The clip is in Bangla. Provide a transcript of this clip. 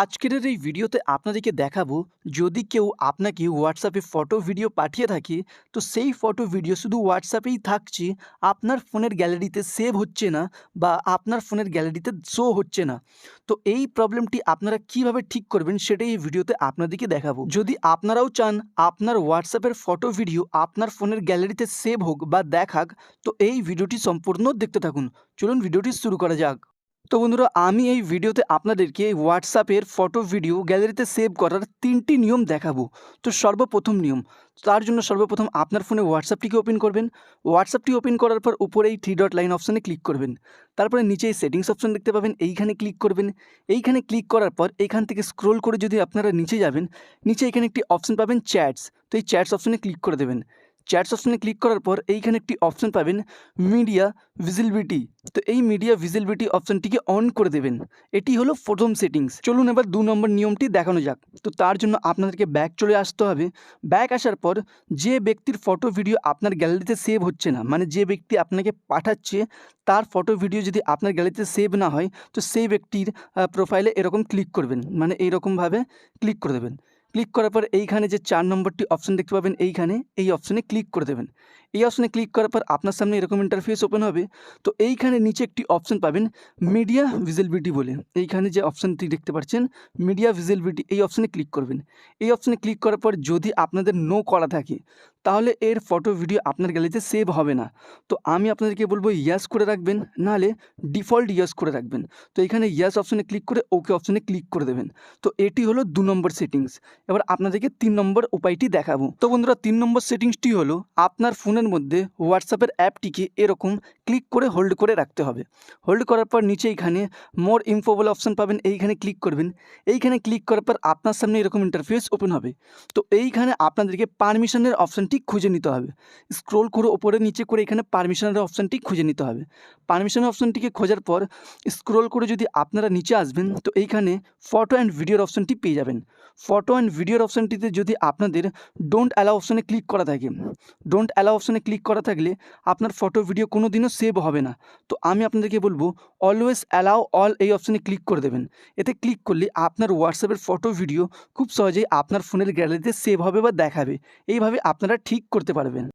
আজকের এই ভিডিওতে আপনাদেরকে দেখাবো যদি কেউ আপনাকে হোয়াটসঅ্যাপে ফটো ভিডিও পাঠিয়ে থাকে তো সেই ফটো ভিডিও শুধু হোয়াটসঅ্যাপেই থাকছে, আপনার ফোনের গ্যালারিতে সেভ হচ্ছে না বা আপনার ফোনের গ্যালারিতে শো হচ্ছে না। তো এই প্রবলেমটি আপনারা কিভাবে ঠিক করবেন সেটাই এই ভিডিওতে আপনাদেরকে দেখাবো। যদি আপনারাও চান আপনার হোয়াটসঅ্যাপের ফটো ভিডিও আপনার ফোনের গ্যালারিতে সেভ হোক বা দেখাক, তো এই ভিডিওটি সম্পূর্ণ দেখতে থাকুন। চলুন ভিডিওটি শুরু করা যাক। তো বন্ধুরা, আমি এই ভিডিওতে আপনাদেরকে হোয়াটসঅ্যাপের ফটো ভিডিও গ্যালারিতে সেভ করার ৩টি নিয়ম দেখাবো। তো সর্বপ্রথম নিয়ম, তার জন্য সর্বপ্রথম আপনার ফোনে হোয়াটসঅ্যাপটিকে ওপেন করবেন। হোয়াটসঅ্যাপটি ওপেন করার পর উপরে এই 3 ডট লাইন অপশানে ক্লিক করবেন। তারপরে নিচে এই সেটিংস অপশান দেখতে পাবেন, এইখানে ক্লিক করবেন। এইখানে ক্লিক করার পর এইখান থেকে স্ক্রোল করে যদি আপনারা নিচে যাবেন, নিচে এখানে একটি অপশান পাবেন চ্যাটস। তো এই চ্যাটস অপশানে ক্লিক করে দেবেন। চ্যাটস অপশানে ক্লিক করার পর এইখানে একটি অপশান পাবেন মিডিয়া ভিজিবিলিটি। তো এই মিডিয়া ভিজিবিলিটি অপশানটিকে অন করে দেবেন। এটি হলো প্রথম সেটিংস। চলুন এবার ২ নম্বর নিয়মটি দেখানো যাক। তো তার জন্য আপনাদেরকে ব্যাক চলে আসতে হবে। ব্যাক আসার পর যে ব্যক্তির ফটো ভিডিও আপনার গ্যালারিতে সেভ হচ্ছে না, মানে যে ব্যক্তি আপনাকে পাঠাচ্ছে তার ফটো ভিডিও যদি আপনার গ্যালারিতে সেভ না হয়, তো সেই ব্যক্তির প্রোফাইলে এরকম ক্লিক করবেন, মানে এইরকমভাবে ক্লিক করে দেবেন। ক্লিক করার পর এইখানে যে ৪ নম্বরটি অপশান দেখতে পাবেন, এইখানে এই অপশানে ক্লিক করে দেবেন। এই অপশানে ক্লিক করার পর আপনার সামনে এরকম ইন্টারফেস ওপেন হবে। তো এইখানে নিচে একটি অপশান পাবেন মিডিয়া ভিজিবিলিটি বলে। এইখানে যে অপশানটি দেখতে পাচ্ছেন মিডিয়া ভিজিবিলিটি, এই অপশানে ক্লিক করবেন। এই অপশানে ক্লিক করার পর যদি আপনাদের নো করা থাকে তাহলে এর ফটো ভিডিও আপনার গ্যালারিতে সেভ হবে না। তো আমি আপনাদেরকে বলবো ইয়েস করে রাখবেন, নাহলে ডিফল্ট ইয়েস করে রাখবেন। তো এখানে ইয়েস অপশানে ক্লিক করে ওকে অপশানে ক্লিক করে দেবেন। তো এটি হলো ২ নম্বর সেটিংস। এবার আপনাদেরকে ৩ নম্বর উপায়টি দেখাবো। তো বন্ধুরা, ৩ নম্বর সেটিংসটি হলো আপনার ফোনের মধ্যে হোয়াটসঅ্যাপের অ্যাপটিকে এরকম ক্লিক করে হোল্ড করে রাখতে হবে। হোল্ড করার পর নিচে এইখানে মোর ইনফো বলে অপশান পাবেন, এইখানে ক্লিক করবেন। এইখানে ক্লিক করার পর আপনার সামনে এরকম ইন্টারফেস ওপেন হবে। তো এইখানে আপনাদেরকে পারমিশনের অপশানটি খুঁজে নিতে হবে। স্ক্রোল করে ওপরে নিচে করে এখানে পারমিশনের অপশানটি খুঁজে নিতে হবে। পারমিশনের অপশানটিকে খোঁজার পর স্ক্রোল করে যদি আপনারা নিচে আসবেন, তো এইখানে ফটো অ্যান্ড ভিডিওর অপশানটি পেয়ে যাবেন। ফটো অ্যান্ড ভিডিওর অপশানটিতে যদি আপনাদের ডোন্ট অ্যালাউ অপশানে ক্লিক করা থাকে, ডোন্ট অ্যালাউ অপশানে ক্লিক করা থাকলে আপনার ফটো ভিডিও কোনো দিনও সেভ হবে না। তো আমি আপনাদেরকে বলবো অলওয়েজ অ্যালাউ অল এই অপশানে ক্লিক করে দেবেন। এতে ক্লিক করলে আপনার হোয়াটসঅ্যাপের ফটো ভিডিও খুব সহজেই আপনার ফোনের গ্যালারিতে সেভ হবে বা দেখাবে। এইভাবে আপনারা ঠিক করতে পারবেন।